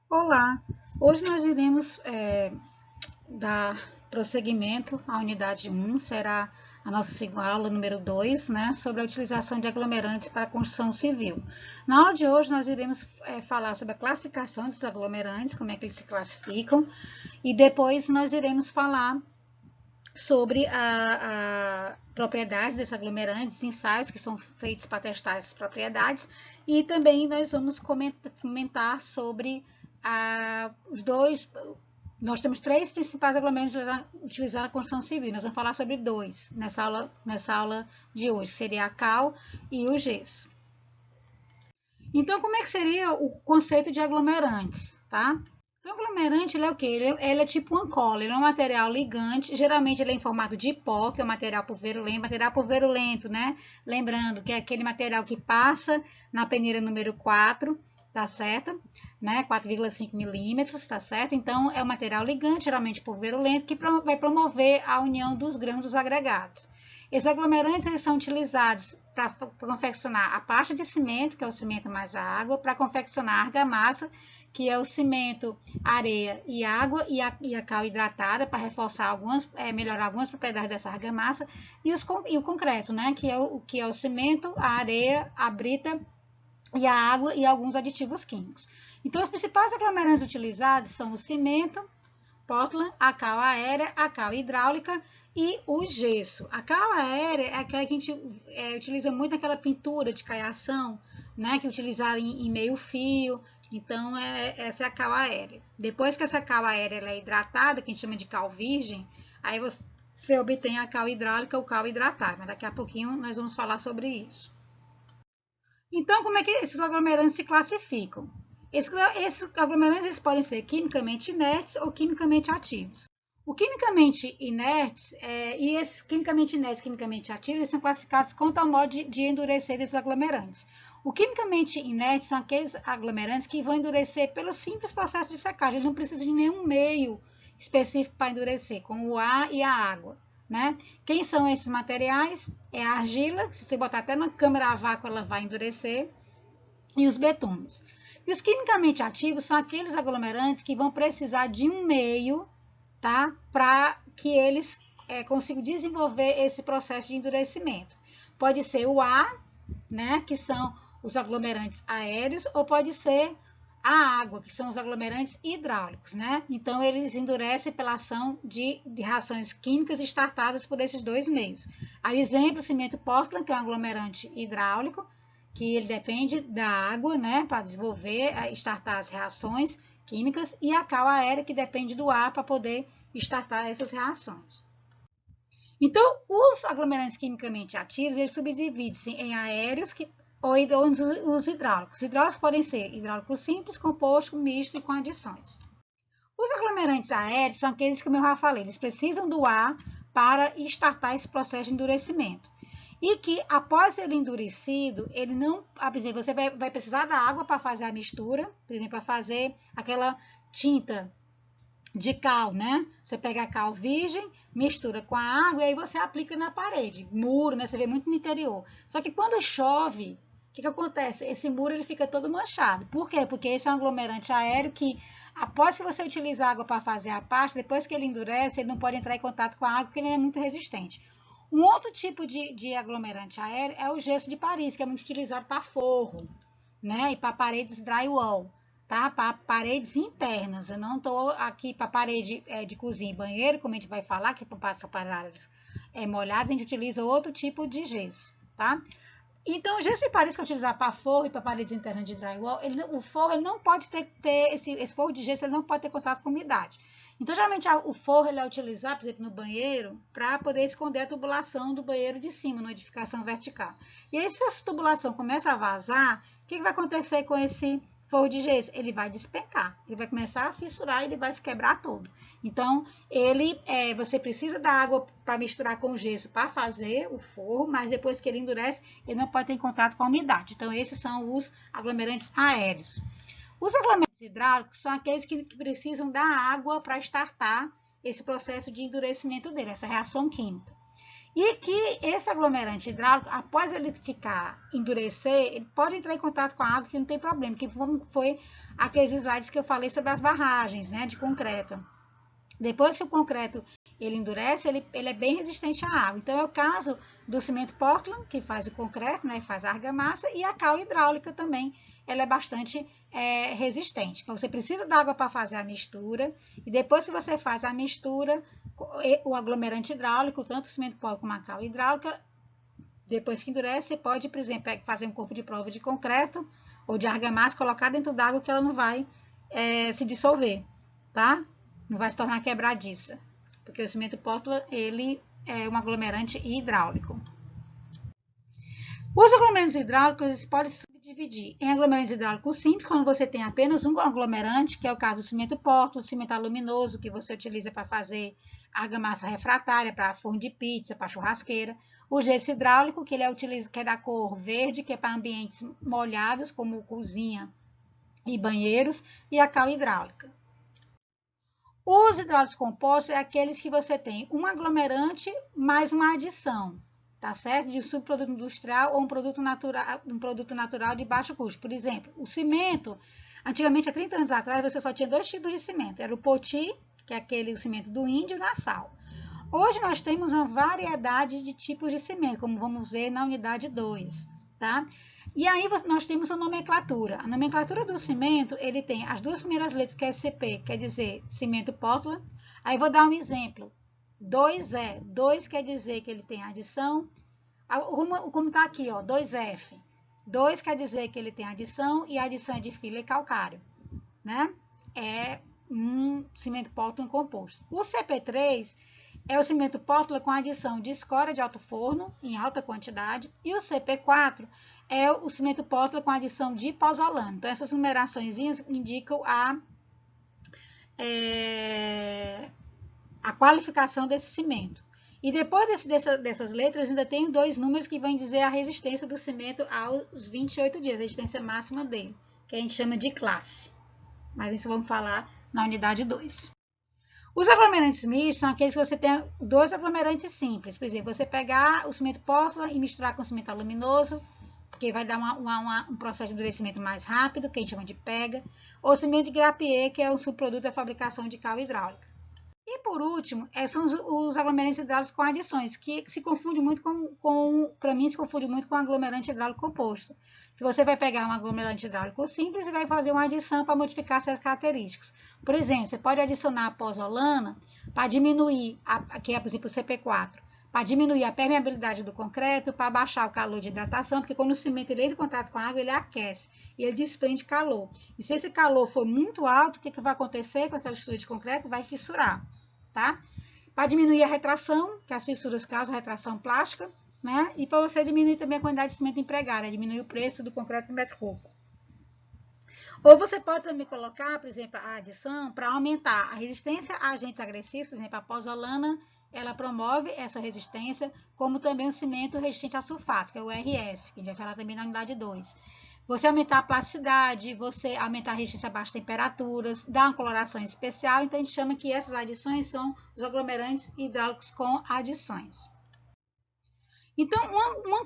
Olá, hoje nós iremos dar prosseguimento à unidade 1, será a nossa segunda aula número 2, né, sobre a utilização de aglomerantes para a construção civil. Na aula de hoje nós iremos falar sobre a classificação desses aglomerantes, como é que eles se classificam, e depois nós iremos falar sobre a propriedade desses aglomerantes, ensaios que são feitos para testar essas propriedades, e também nós vamos comentar sobre os dois. Nós temos três principais aglomerantes utilizados na construção civil. Nós vamos falar sobre dois nessa aula de hoje, seria a cal e o gesso. Então, como é que seria o conceito de aglomerantes, tá? Então, o aglomerante, ele é o quê? Ele é tipo uma cola, ele é um material ligante, geralmente ele é em formato de pó, que é o material pulverulento, né? Lembrando que é aquele material que passa na peneira número 4, tá certo? Né? 4,5 milímetros, tá certo? Então, é um material ligante, geralmente pulverulento, que vai promover a união dos grãos dos agregados. Esses aglomerantes eles são utilizados para confeccionar a pasta de cimento, que é o cimento mais a água, para confeccionar a argamassa, que é o cimento, areia e água, e a cal hidratada, para reforçar melhorar algumas propriedades dessa argamassa, e o concreto, né, que é o cimento, a areia, a brita e a água e alguns aditivos químicos. Então, os principais aglomerantes utilizados são o cimento, Portland, a cal aérea, a cal hidráulica e o gesso. A cal aérea é aquela que a gente utiliza muito naquela pintura de caiação, né, que é utilizada em meio fio. Então, essa é a cal aérea. Depois que essa cal aérea ela é hidratada, que a gente chama de cal virgem, aí você obtém a cal hidráulica ou cal hidratada. Mas daqui a pouquinho nós vamos falar sobre isso. Então, como é que esses aglomerantes se classificam? Esses aglomerantes eles podem ser quimicamente inertes ou quimicamente ativos. O quimicamente inertes e esses quimicamente inertes e quimicamente ativos eles são classificados quanto ao modo de endurecer desses aglomerantes. O quimicamente inertes são aqueles aglomerantes que vão endurecer pelo simples processo de secagem. Ele não precisa de nenhum meio específico para endurecer, como o ar e a água. Né? Quem são esses materiais? É a argila, que se você botar até na câmera a vácuo ela vai endurecer, e os betumes. E os quimicamente ativos são aqueles aglomerantes que vão precisar de um meio, tá? Para que eles consigam desenvolver esse processo de endurecimento. Pode ser o ar, né? Que são os aglomerantes aéreos, ou pode ser a água, que são os aglomerantes hidráulicos, né? Então, eles endurecem pela ação de reações químicas startadas por esses dois meios. A exemplo, o cimento Portland, que é um aglomerante hidráulico, que ele depende da água, né, para desenvolver, startar as reações químicas, e a cal aérea, que depende do ar para poder startar essas reações. Então, os aglomerantes quimicamente ativos, eles subdividem-se em aéreos ou os hidráulicos. Os hidráulicos podem ser hidráulico simples, composto, misto e com adições. Os aglomerantes aéreos são aqueles que eu já falei, eles precisam do ar para startar esse processo de endurecimento. E que, após ser endurecido, ele não. Por exemplo, você vai precisar da água para fazer a mistura, por exemplo, para fazer aquela tinta de cal, né? Você pega a cal virgem, mistura com a água e aí você aplica na parede, muro, né? Você vê muito no interior. Só que quando chove, o que acontece? Esse muro ele fica todo manchado. Por quê? Porque esse é um aglomerante aéreo que, após que você utiliza a água para fazer a pasta, depois que ele endurece, ele não pode entrar em contato com a água porque ele é muito resistente. Um outro tipo de aglomerante aéreo é o gesso de Paris, que é muito utilizado para forro, né? E para paredes drywall, tá? Para paredes internas. Eu não estou aqui para parede de cozinha e banheiro, como a gente vai falar, que para áreas molhadas, a gente utiliza outro tipo de gesso, tá? Então, o gesso de Paris que é utilizado para forro e para paredes internas de drywall, o forro ele não pode ter esse forro de gesso, ele não pode ter contato com umidade. Então, geralmente, o forro ele é utilizado, por exemplo, no banheiro, para poder esconder a tubulação do banheiro de cima, numa edificação vertical. E aí, se essa tubulação começa a vazar, o que vai acontecer com esse forro de gesso? Ele vai despencar, ele vai começar a fissurar e ele vai se quebrar todo. Então, você precisa da água para misturar com o gesso para fazer o forro, mas depois que ele endurece, ele não pode ter contato com a umidade. Então, esses são os aglomerantes aéreos. Os aglomerantes hidráulicos são aqueles que precisam da água para startar esse processo de endurecimento dele, essa reação química. E que esse aglomerante hidráulico, após ele endurecer, ele pode entrar em contato com a água, que não tem problema, que foi aqueles slides que eu falei sobre as barragens, né, de concreto. Depois que o concreto ele endurece, ele é bem resistente à água. Então, é o caso do cimento Portland, que faz o concreto, né, faz a argamassa, e a cal hidráulica também, ela é bastante resistente. Então, você precisa da água para fazer a mistura, e depois que você faz a mistura, o aglomerante hidráulico, tanto o cimento Portland como a cal hidráulica, depois que endurece, você pode, por exemplo, fazer um corpo de prova de concreto ou de argamassa, colocar dentro d'água que ela não vai se dissolver, tá? Não vai se tornar quebradiça, porque o cimento Portland, ele é um aglomerante hidráulico. Os aglomerantes hidráulicos podem se subdividir em aglomerantes hidráulicos simples, quando você tem apenas um aglomerante, que é o caso do cimento Portland, do cimento aluminoso, que você utiliza para fazer argamassa refratária, para forno de pizza, para churrasqueira. O gesso hidráulico, que ele que é da cor verde, que é para ambientes molhados, como cozinha e banheiros, e a cal hidráulica. Os hidráulicos compostos é aqueles que você tem um aglomerante mais uma adição, tá certo? De um subproduto industrial ou um produto natural de baixo custo. Por exemplo, o cimento, antigamente, há 30 anos atrás, você só tinha 2 tipos de cimento. Era o poti, que é o cimento do índio, e o nassau. Hoje nós temos uma variedade de tipos de cimento, como vamos ver na unidade 2, tá? E aí nós temos a nomenclatura. A nomenclatura do cimento, ele tem as duas primeiras letras, que é CP, quer dizer cimento Portland. Aí vou dar um exemplo. 2E, 2 quer dizer que ele tem adição. Como está aqui, ó, 2F. 2 quer dizer que ele tem adição, e a adição é de filler e calcário, né? É um cimento Portland composto. O CP3 é o cimento Portland com adição de escória de alto forno, em alta quantidade, e o CP4 é o cimento Portland com adição de pozolano. Então, essas numerações indicam a qualificação desse cimento. E depois dessas letras, ainda tem 2 números que vão dizer a resistência do cimento aos 28 dias, a resistência máxima dele, que a gente chama de classe. Mas isso vamos falar na unidade 2. Os aglomerantes mistos são aqueles que você tem 2 aglomerantes simples. Por exemplo, você pegar o cimento Portland e misturar com o cimento aluminoso, porque vai dar um processo de endurecimento mais rápido, que a gente chama de pega. Ou cimento de Grappier, que é um subproduto da fabricação de cal hidráulica. E por último, são os aglomerantes hidráulicos com adições, que se confunde muito para mim, se confunde muito com o aglomerante hidráulico composto. Que você vai pegar um aglomerante hidráulico simples e vai fazer uma adição para modificar suas características. Por exemplo, você pode adicionar a pozolana para diminuir, que é, por exemplo, o CP4, para diminuir a permeabilidade do concreto, para baixar o calor de hidratação, porque quando o cimento ele entra em contato com a água, ele aquece e ele desprende calor. E se esse calor for muito alto, o que vai acontecer com aquela estrutura de concreto? Vai fissurar, tá? Para diminuir a retração, que as fissuras causam retração plástica, né? E para você diminuir também a quantidade de cimento empregada, diminuir o preço do concreto no metro cúbico. Ou você pode também colocar, por exemplo, a adição para aumentar a resistência a agentes agressivos, por exemplo, a pozolana, ela promove essa resistência, como também o cimento resistente a sulfato, que é o RS, que a gente vai falar também na unidade 2. Você aumentar a plasticidade, você aumentar a resistência a baixas temperaturas, dar uma coloração especial, então a gente chama que essas adições são os aglomerantes hidráulicos com adições. Então,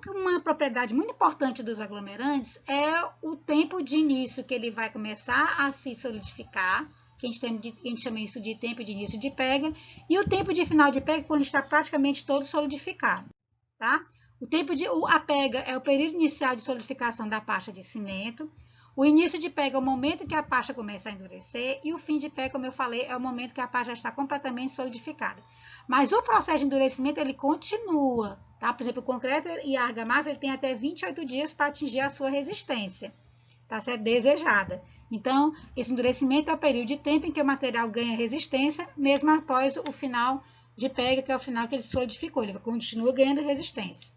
uma propriedade muito importante dos aglomerantes é o tempo de início que ele vai começar a se solidificar, que a gente chama isso de tempo de início de pega, e o tempo de final de pega quando está praticamente todo solidificado, tá? A pega é o período inicial de solidificação da pasta de cimento, o início de pega é o momento que a pasta começa a endurecer, e o fim de pega, como eu falei, é o momento que a pasta já está completamente solidificada. Mas o processo de endurecimento, ele continua, tá? Por exemplo, o concreto e a argamassa, ele tem até 28 dias para atingir a sua resistência, tá certo? Desejada. Então, esse endurecimento é o período de tempo em que o material ganha resistência, mesmo após o final de pega, que é o final que ele solidificou, ele continua ganhando resistência.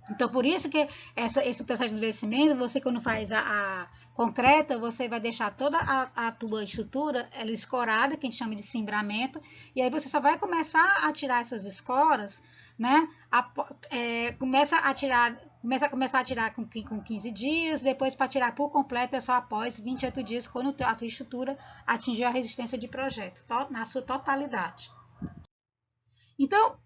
Então, por isso que esse processo de endurecimento, você quando faz a concreta, você vai deixar toda a tua estrutura ela escorada, que a gente chama de cimbramento, e aí você só vai começar a tirar essas escoras, né? Começa a tirar com 15 dias, depois para tirar por completo é só após 28 dias, quando a tua estrutura atingiu a resistência de projeto, na sua totalidade. Então,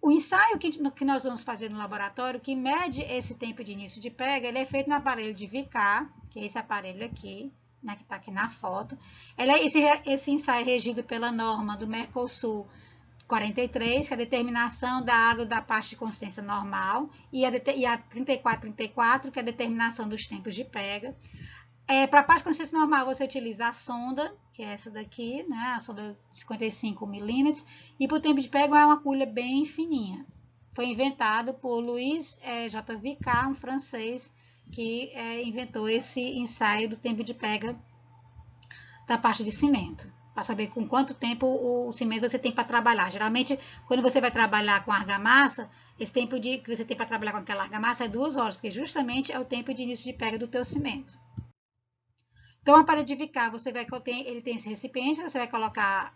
O ensaio que nós vamos fazer no laboratório, que mede esse tempo de início de pega, ele é feito no aparelho de Vicar, que é esse aparelho aqui, né, que está aqui na foto. Esse ensaio é regido pela norma do Mercosul 43, que é a determinação da água da parte de consistência normal, e a 3434, que é a determinação dos tempos de pega. Para a parte de consistência normal, você utiliza a sonda, que é essa daqui, né, a sonda de 55 milímetros, e para o tempo de pega é uma agulha bem fininha. Foi inventado por Louis J. Vicar, um francês, que inventou esse ensaio do tempo de pega da parte de cimento, para saber com quanto tempo o cimento você tem para trabalhar. Geralmente, quando você vai trabalhar com argamassa, esse tempo que você tem para trabalhar com aquela argamassa é 2 horas, porque justamente é o tempo de início de pega do teu cimento. Então, o aparelho de Vicar, ele tem esse recipiente, você vai colocar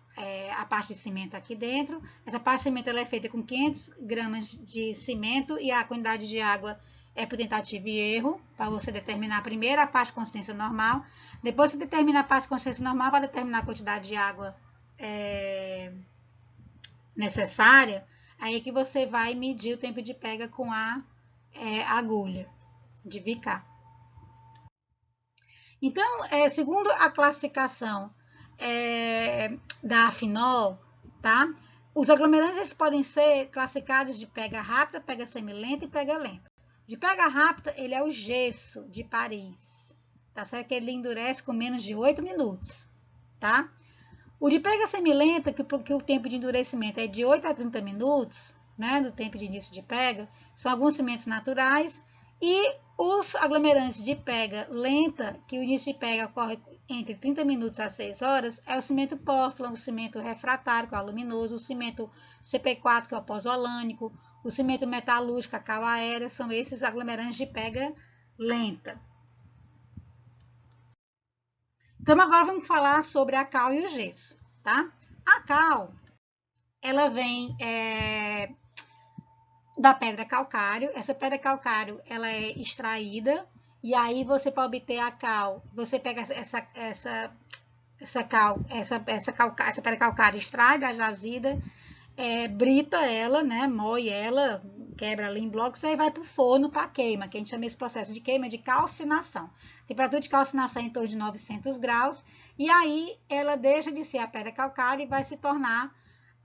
a parte de cimento aqui dentro. Essa parte de cimento ela é feita com 500 gramas de cimento e a quantidade de água é por tentativa e erro, para você determinar primeiro a parte de consistência normal. Depois você determina a parte de consistência normal para determinar a quantidade de água necessária. Aí é que você vai medir o tempo de pega com a agulha de Vicar. Então, segundo a classificação da AFINOL, tá? Os aglomerantes eles podem ser classificados de pega rápida, pega semilenta e pega lenta. De pega rápida, ele é o gesso de Paris, tá certo? Que ele endurece com menos de 8 minutos, tá? O de pega semilenta, que o tempo de endurecimento é de 8 a 30 minutos, né? Do tempo de início de pega, são alguns cimentos naturais. E os aglomerantes de pega lenta, que o início de pega ocorre entre 30 minutos a 6 horas, é o cimento Portland, o cimento refratário, que é o aluminoso, o cimento CP4, que é o pozolânico, o cimento metalúrgico, a cal aérea, são esses aglomerantes de pega lenta. Então, agora vamos falar sobre a cal e o gesso, tá? A cal, ela vem da pedra calcário. Essa pedra calcário ela é extraída e aí você para obter a cal, você pega essa pedra calcária, extrai da jazida, brita ela, né, moe ela, quebra ela em blocos e aí vai para o forno para queima, que a gente chama esse processo de queima de calcinação. Temperatura de calcinação é em torno de 900 graus e aí ela deixa de ser a pedra calcária e vai se tornar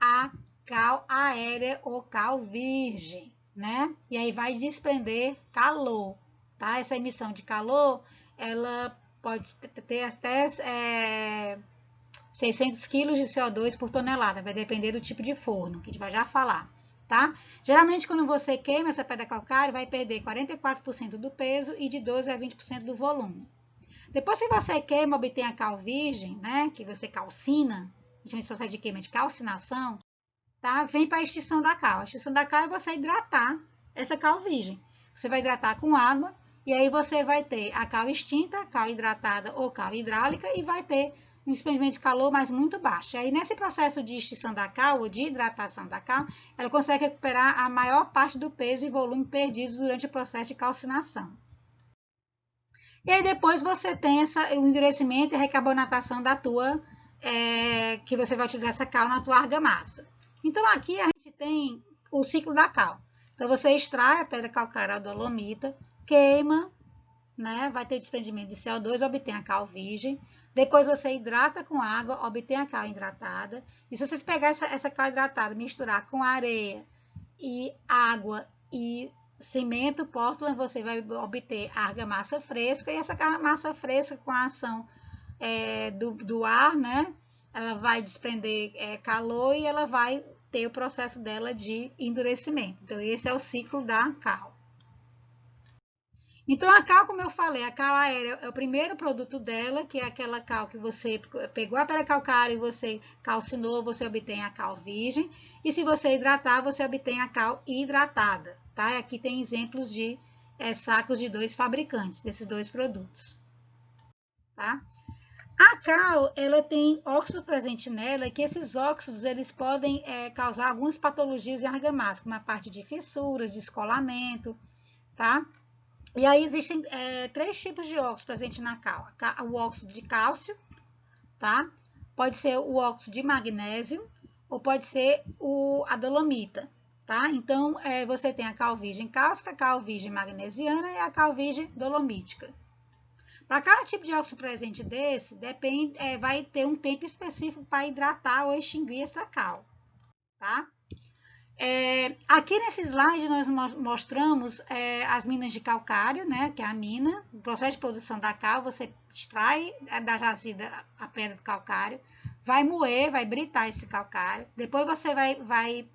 a cal aérea ou cal virgem, né? E aí vai desprender calor, tá? Essa emissão de calor, ela pode ter até 600 kg de CO2 por tonelada, vai depender do tipo de forno, que a gente vai já falar, tá? Geralmente, quando você queima essa pedra calcária, vai perder 44% do peso e de 12% a 20% do volume. Depois que você queima, obtém a cal virgem, né? Que você calcina, a gente chama esse processo de queima de calcinação, tá? Vem para a extinção da cal. A extinção da cal é você hidratar essa cal virgem. Você vai hidratar com água e aí você vai ter a cal extinta, cal hidratada ou cal hidráulica e vai ter um desprendimento de calor, mas muito baixo. E aí nesse processo de extinção da cal ou de hidratação da cal, ela consegue recuperar a maior parte do peso e volume perdidos durante o processo de calcinação. E aí depois você tem o endurecimento e a recarbonatação da tua, que você vai utilizar essa cal na tua argamassa. Então, aqui a gente tem o ciclo da cal. Então, você extrai a pedra calcária, a dolomita, queima, né? Vai ter desprendimento de CO2, obtém a cal virgem. Depois, você hidrata com água, obtém a cal hidratada. E se vocês pegar essa cal hidratada, misturar com areia e água e cimento Portland, você vai obter a argamassa fresca. E essa argamassa fresca, com a ação do ar, né? Ela vai desprender calor e ela vai ter o processo dela de endurecimento. Então, esse é o ciclo da cal. Então, a cal, como eu falei, a cal aérea é o primeiro produto dela, que é aquela cal que você pegou a pedra calcária e você calcinou, você obtém a cal virgem. E se você hidratar, você obtém a cal hidratada, tá? Aqui tem exemplos de sacos de 2 fabricantes, desses 2 produtos, tá? A cal, ela tem óxido presente nela, que esses óxidos eles podem causar algumas patologias em argamassa, como a parte de fissuras, descolamento, tá? E aí existem 3 tipos de óxido presente na cal. O óxido de cálcio, tá? Pode ser o óxido de magnésio ou pode ser a dolomita, tá? Então, você tem a cal virgem cáustica, a cal virgem magnesiana e a cal virgem dolomítica. Para cada tipo de óxido presente desse, vai ter um tempo específico para hidratar ou extinguir essa cal, tá? Aqui nesse slide nós mostramos as minas de calcário, né, que é a mina. O processo de produção da cal, você extrai da jazida a pedra do calcário, vai moer, vai britar esse calcário, depois você vai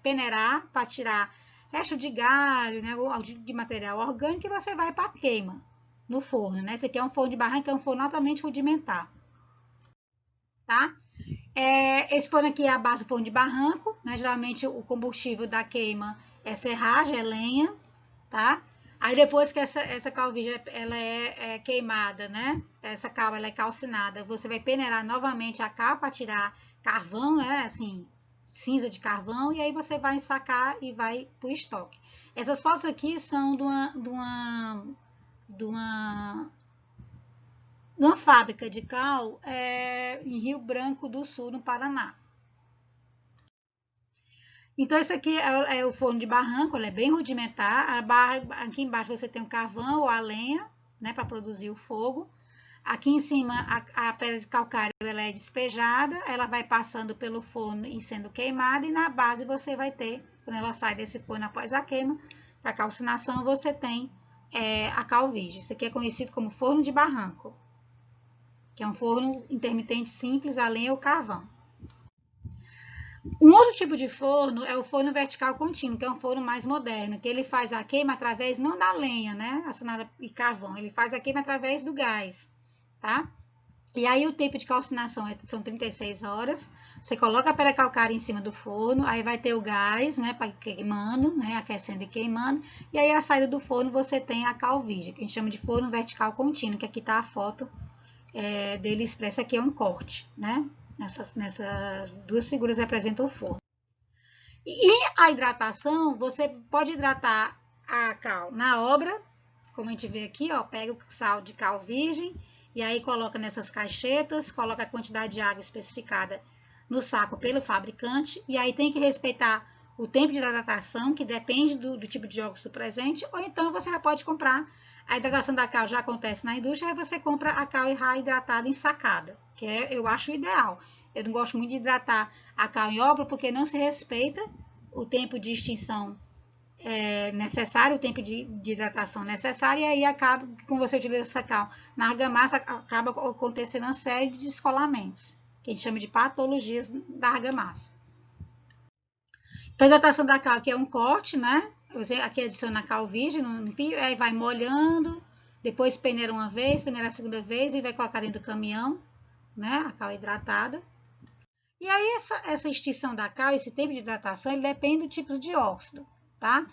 peneirar para tirar resto de galho, né, de material orgânico, e você vai para a queima no forno, né? Esse aqui é um forno de barranco, é um forno altamente rudimentar, tá? Esse forno aqui é a base do forno de barranco, né? Geralmente o combustível da queima é serragem, é lenha, tá? Aí depois que essa cal virgem ela é queimada, né? Essa cal ela é calcinada, você vai peneirar novamente a cal para tirar carvão, né? Assim, cinza de carvão, e aí você vai ensacar e vai para o estoque. Essas fotos aqui são de uma fábrica de cal em Rio Branco do Sul, no Paraná. Então, esse aqui é o forno de barranco, ele é bem rudimentar. Aqui embaixo você tem o carvão ou a lenha, né, para produzir o fogo. Aqui em cima, a pedra de calcário ela é despejada, ela vai passando pelo forno e sendo queimada, e na base você vai ter, quando ela sai desse forno após a queima, a calcinação, você tem a cal virgem. Isso aqui é conhecido como forno de barranco, que é um forno intermitente simples, a lenha ou carvão. Um outro tipo de forno é o forno vertical contínuo, que é um forno mais moderno, que ele faz a queima através, não da lenha, né, acionada e carvão, ele faz a queima através do gás, tá? E aí o tempo de calcinação são 36 horas, você coloca a pedra calcária em cima do forno, aí vai ter o gás, né, queimando, né, aquecendo e queimando, e aí a saída do forno você tem a cal virgem, que a gente chama de forno vertical contínuo, que aqui tá a foto dele expressa, aqui é um corte, né? Nessas duas figuras representam o forno. E a hidratação, você pode hidratar a cal na obra, como a gente vê aqui, ó, pega o sal de cal virgem e aí coloca nessas caixetas, coloca a quantidade de água especificada no saco pelo fabricante, e aí tem que respeitar o tempo de hidratação, que depende do tipo de óxido presente, ou então você já pode comprar. A hidratação da cal já acontece na indústria, aí você compra a cal hidratada ensacada, que eu acho ideal. Eu não gosto muito de hidratar a cal em obra, porque não se respeita o tempo de extinção necessário, o tempo de hidratação necessário, e aí acaba, quando você utiliza essa cal na argamassa, acaba acontecendo uma série de descolamentos, que a gente chama de patologias da argamassa. Então, a hidratação da cal aqui é um corte, né? Você aqui adiciona a cal virgem no fio, aí vai molhando, depois peneira uma vez, peneira a segunda vez e vai colocar dentro do caminhão, né? A cal hidratada. E aí essa extinção da cal, esse tempo de hidratação, ele depende do tipo de óxido, tá?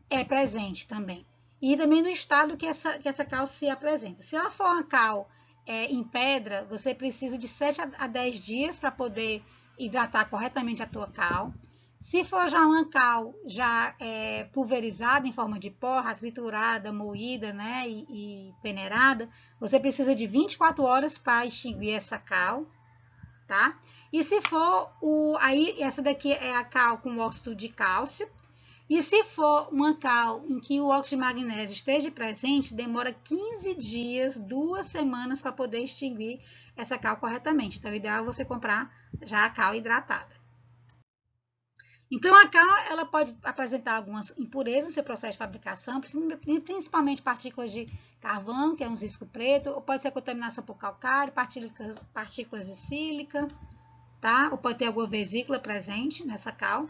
É presente também. E também do estado que essa cal se apresenta. Se ela for uma cal em pedra, você precisa de 7 a 10 dias para poder hidratar corretamente a tua cal. Se for já uma cal já pulverizada em forma de pó, triturada, moída, né, e peneirada, você precisa de 24 horas para extinguir essa cal, tá? E se for aí essa daqui é a cal com óxido de cálcio. E se for uma cal em que o óxido de magnésio esteja presente, demora 15 dias, 2 semanas para poder extinguir essa cal corretamente. Então, o ideal é você comprar já a cal hidratada. Então, a cal ela pode apresentar algumas impurezas no seu processo de fabricação, principalmente partículas de carvão, que é um risco preto, ou pode ser contaminação por calcário, partículas de sílica, tá? Ou pode ter alguma vesícula presente nessa cal.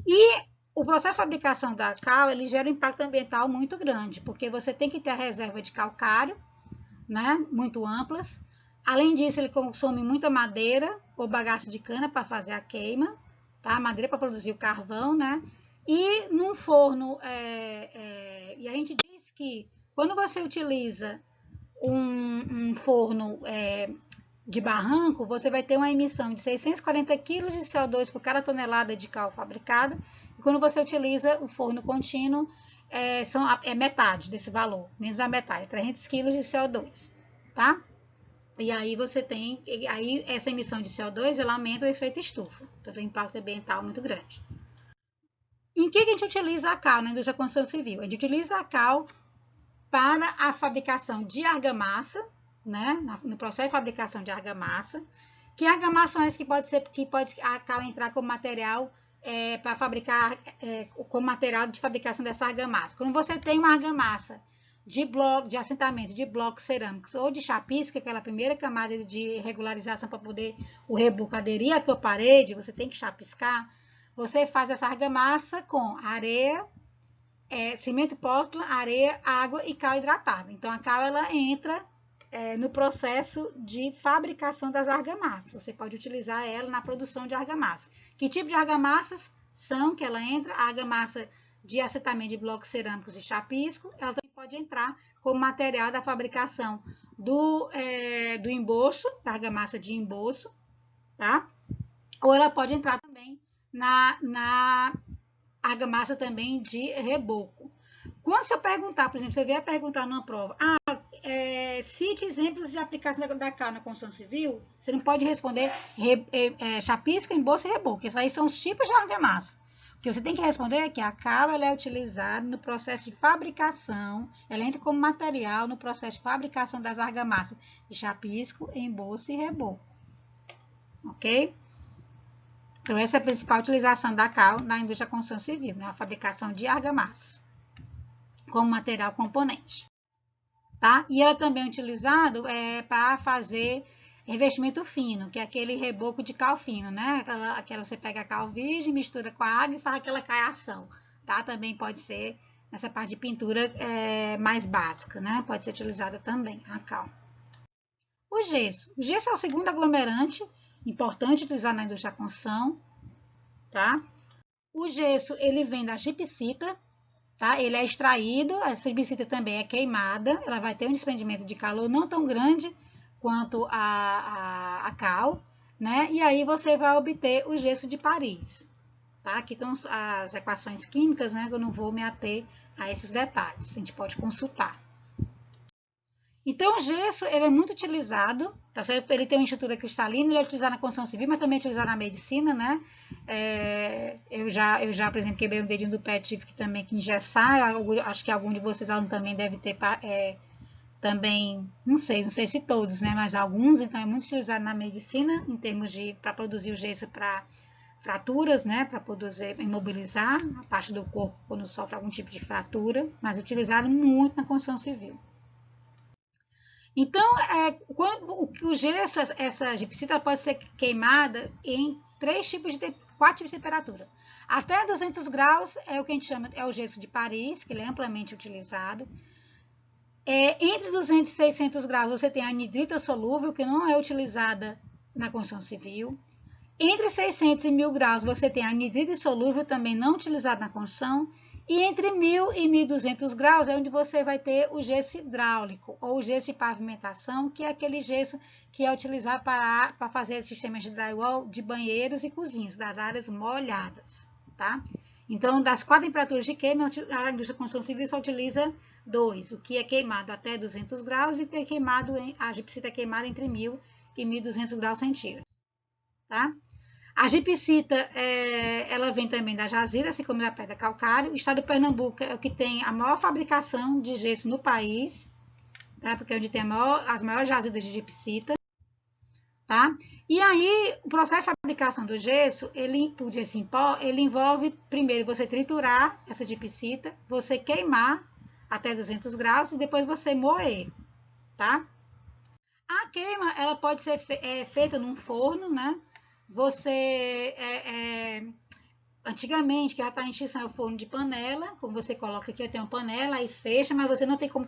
E o processo de fabricação da cal, ele gera um impacto ambiental muito grande, porque você tem que ter a reserva de calcário, né, muito amplas. Além disso, ele consome muita madeira ou bagaço de cana para fazer a queima, tá? Madeira para produzir o carvão, né? E num forno, e a gente diz que quando você utiliza um forno de barranco, você vai ter uma emissão de 640 kg de CO2 por cada tonelada de cal fabricada. E quando você utiliza o forno contínuo, é metade desse valor, menos a metade, 300 kg de CO2, tá? E aí você tem, aí essa emissão de CO2, ela aumenta o efeito estufa, então tem um impacto ambiental muito grande. Em que a gente utiliza a cal na indústria da construção civil? A gente utiliza a cal para a fabricação de argamassa, né? No processo de fabricação de argamassa. Que argamassa é essa que pode a cal entrar como material para fabricar, como material de fabricação dessa argamassa? Quando você tem uma argamassa de assentamento de blocos cerâmicos ou de chapisco, aquela primeira camada de regularização para poder o reboco aderir à tua parede, você tem que chapiscar. Você faz essa argamassa com areia, cimento Portland, areia, água e cal hidratada. Então, a cal ela entra no processo de fabricação das argamassas. Você pode utilizar ela na produção de argamassa. Que tipo de argamassas são que ela entra? A argamassa de assentamento de blocos cerâmicos e chapisco, ela também pode entrar como material da fabricação do emboço, da argamassa de emboço, tá? Ou ela pode entrar também na argamassa também de reboco. Quando você perguntar, por exemplo, você vier perguntar numa prova, cite exemplos de aplicação da cal na construção civil, você não pode responder chapisco, emboço e reboco. Esses aí são os tipos de argamassa. O que você tem que responder é que a cal ela é utilizada no processo de fabricação, ela entra como material no processo de fabricação das argamassas de chapisco, emboço e reboco. Ok? Então, essa é a principal utilização da cal na indústria da construção civil, né? A fabricação de argamassa como material componente. Tá? E ela também é utilizada para fazer revestimento fino, que é aquele reboco de cal fino, né? Aquela você pega a cal virgem, mistura com a água e faz aquela caiação, tá? Também pode ser nessa parte de pintura mais básica, né? Pode ser utilizada também a cal. O gesso. O gesso é o segundo aglomerante importante utilizado na indústria da construção, tá? O gesso, ele vem da gipsita, tá? Ele é extraído, essa gipsita também é queimada, ela vai ter um desprendimento de calor não tão grande quanto a cal, né? E aí você vai obter o gesso de Paris, tá? Aqui estão as equações químicas, né? Eu não vou me ater a esses detalhes, a gente pode consultar. Então, o gesso ele é muito utilizado, tá? Ele tem uma estrutura cristalina, ele é utilizado na construção civil, mas também é utilizado na medicina, né? Eu já, por exemplo, quebrei um dedinho do pé, tive que também que engessar, acho que algum de vocês alunos também deve ter também, não sei se todos, né? Mas alguns, então é muito utilizado na medicina, em termos para produzir o gesso para fraturas, né? Para poder imobilizar a parte do corpo quando sofre algum tipo de fratura, mas é utilizado muito na construção civil. Então, o gesso, essa gipsita pode ser queimada em 4 tipos de temperatura. Até 200 graus é o que a gente chama, é o gesso de Paris, que ele é amplamente utilizado. Entre 200 e 600 graus você tem a anidrita solúvel, que não é utilizada na construção civil. Entre 600 e 1000 graus você tem a anidrita solúvel, também não utilizada na construção. E entre 1000 e 1200 graus é onde você vai ter o gesso hidráulico, ou o gesso de pavimentação, que é aquele gesso que é utilizado para fazer sistemas de drywall de banheiros e cozinhas, das áreas molhadas, tá? Então, das 4 temperaturas de queima, a indústria da construção civil só utiliza 2, o que é queimado até 200 graus e o que é queimado, a gipsita é queimada entre 1000 e 1200 graus centígrados, tá? A gipsita, ela vem também da jazira, assim como da pedra calcário. O estado do Pernambuco é o que tem a maior fabricação de gesso no país, tá? Porque é onde tem as maiores jazidas de gipsita, tá? E aí, o processo de fabricação do gesso, o gesso em pó, ele envolve, primeiro, você triturar essa gipsita, você queimar até 200 graus e depois você moer, tá? A queima, ela pode ser feita num forno, né? Você, antigamente, que já está em extinção, é o forno de panela, como você coloca aqui, eu tenho uma panela e fecha, mas você não tem como,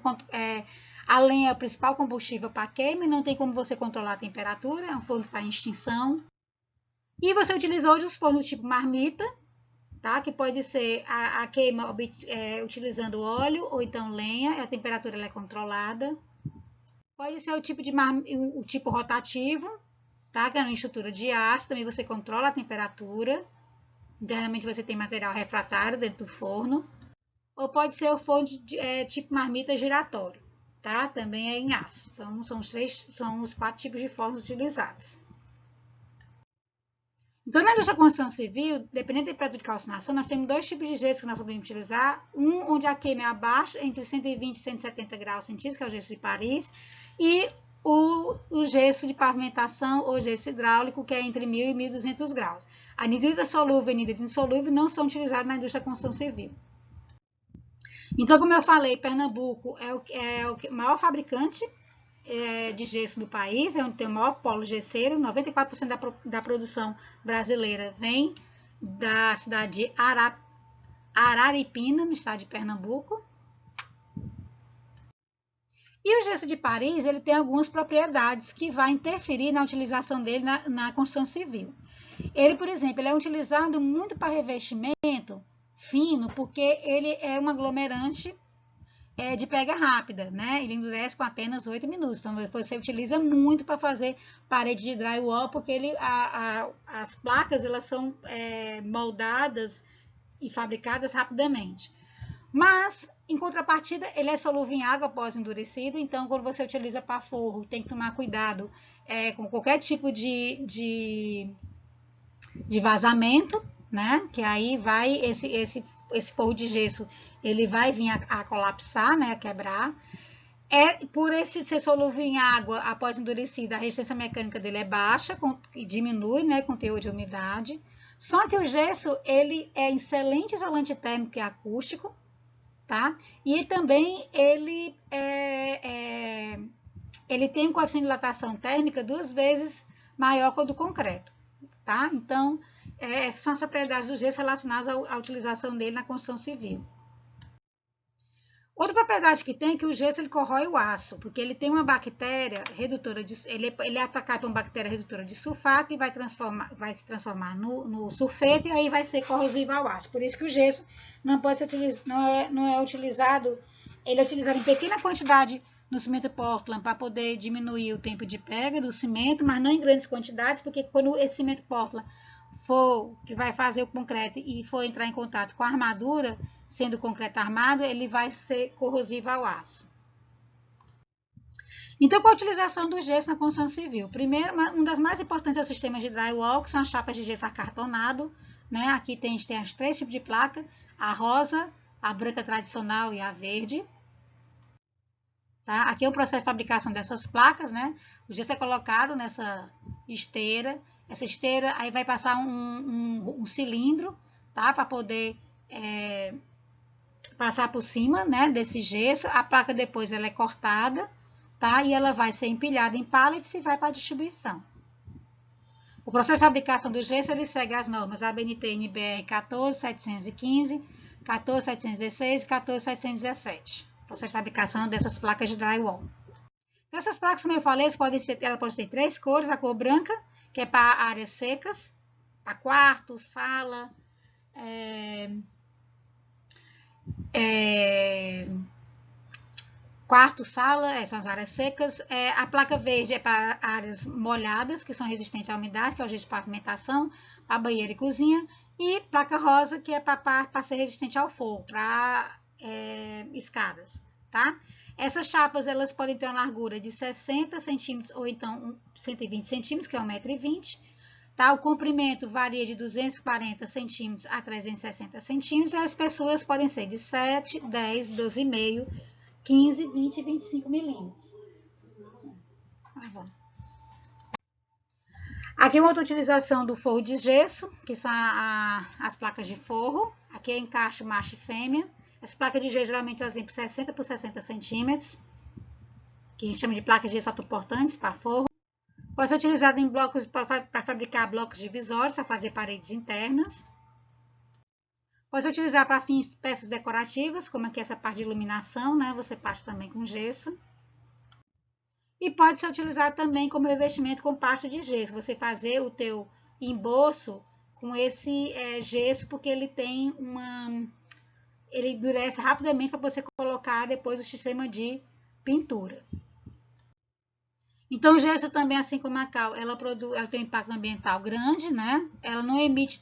a lenha é o principal combustível para queima, e não tem como você controlar a temperatura, é um forno que está em extinção. E você utiliza hoje os fornos tipo marmita, tá? Que pode ser a queima utilizando óleo ou então lenha, a temperatura ela é controlada. Pode ser o tipo rotativo, tá? Que é uma estrutura de aço, também você controla a temperatura. Internamente você tem material refratário dentro do forno. Ou pode ser o forno tipo marmita giratório, tá? Também é em aço. Então, são os 4 tipos de fornos utilizados. Então, na indústria da construção civil, dependendo da temperatura de calcinação, nós temos dois tipos de gesso que nós podemos utilizar. Um onde a queima é abaixo, entre 120 e 170 graus centígrados, que é o gesso de Paris, e o gesso de pavimentação ou gesso hidráulico, que é entre 1.000 e 1.200 graus. A anidrita solúvel e a anidrita insolúvel não são utilizados na indústria da construção civil. Então, como eu falei, Pernambuco é o maior fabricante de gesso do país, é onde tem o maior polo gesseiro. 94% da produção brasileira vem da cidade de Araripina, no estado de Pernambuco. E o gesso de Paris, ele tem algumas propriedades que vão interferir na utilização dele na construção civil. Ele, por exemplo, ele é utilizado muito para revestimento fino, porque ele é um aglomerante de pega rápida, né? Ele endurece com apenas 8 minutos. Então, você utiliza muito para fazer parede de drywall, porque as placas elas são moldadas e fabricadas rapidamente. Mas, em contrapartida, ele é solúvel em água após endurecido. Então, quando você utiliza para forro, tem que tomar cuidado com qualquer tipo de vazamento, né? Que aí vai esse forro de gesso, ele vai vir a colapsar, né? A quebrar. Por esse ser solúvel em água após endurecido, a resistência mecânica dele é baixa e diminui, né? Com teor de umidade. Só que o gesso, ele é excelente isolante térmico e acústico, tá? E também ele tem um coeficiente de dilatação térmica 2 vezes maior que o do concreto, tá? Então, essas são as propriedades do gesso relacionadas à utilização dele na construção civil. Outra propriedade que tem é que o gesso ele corrói o aço, porque ele tem uma bactéria redutora de, ele é atacado por uma bactéria redutora de sulfato e vai se transformar no sulfeto e aí vai ser corrosivo ao aço. Por isso que o gesso não pode ser utilizado, não é utilizado, ele é utilizado em pequena quantidade no cimento Portland para poder diminuir o tempo de pega do cimento, mas não em grandes quantidades, porque quando esse cimento Portland que vai fazer o concreto e for entrar em contato com a armadura, sendo concreto armado, ele vai ser corrosivo ao aço. Então, qual a utilização do gesso na construção civil? Primeiro, uma das mais importantes é o sistema de drywall, que são as chapas de gesso acartonado, né? Aqui a gente tem as 3 tipos de placa, a rosa, a branca tradicional e a verde. Tá? Aqui é o processo de fabricação dessas placas, né? O gesso é colocado nessa esteira. Essa esteira aí vai passar um cilindro, tá? Para poder passar por cima, né, desse gesso. A placa depois ela é cortada, tá? E ela vai ser empilhada em pallets e vai para a distribuição. O processo de fabricação do gesso ele segue as normas ABNT-NBR 14715, 14716 e 14717. Processo de fabricação dessas placas de drywall. Essas placas, como eu falei, elas podem ter 3 cores: a cor branca, que é para áreas secas, para quarto, sala, quarto, sala, são as áreas secas. A placa verde é para áreas molhadas, que são resistentes à umidade, que é o gesso de pavimentação, para banheiro e cozinha. E placa rosa, que é para ser resistente ao fogo, para escadas, tá? Essas chapas, elas podem ter uma largura de 60 centímetros ou então 120 centímetros, que é 1,20 m. Tá? O comprimento varia de 240 centímetros a 360 centímetros. E as espessuras podem ser de 7, 10, 12,5, 15, 20 e 25 milímetros. Aqui é uma outra utilização do forro de gesso, que são as placas de forro. Aqui é encaixe macho e fêmea. Essa placa de gesso geralmente elas vêm por 60 por 60 centímetros, que a gente chama de placas de gesso autoportantes para forro. Pode ser utilizado em blocos para fabricar blocos divisórios, para fazer paredes internas. Pode ser utilizado para fins peças decorativas, como aqui essa parte de iluminação, né? Você passa também com gesso. E pode ser utilizado também como revestimento com pasta de gesso. Você fazer o teu emboço com esse gesso, porque ele tem ele endurece rapidamente para você colocar depois o sistema de pintura. Então, o gesso também, assim como a cal, ela tem um impacto ambiental grande, né? Ela não emite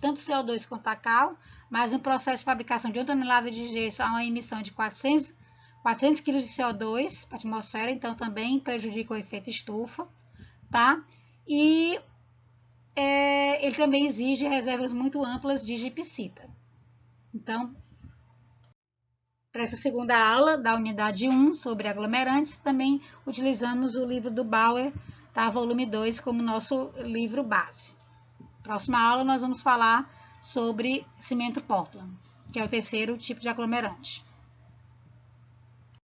tanto CO2 quanto a cal, mas no processo de fabricação de 1 tonelada de gesso há uma emissão de 400 kg de CO2 para a atmosfera, então também prejudica o efeito estufa, tá? E ele também exige reservas muito amplas de gipsita. Então, para essa segunda aula da unidade 1 sobre aglomerantes, também utilizamos o livro do Bauer, tá? Volume 2, como nosso livro base. Próxima aula nós vamos falar sobre cimento Portland, que é o terceiro tipo de aglomerante.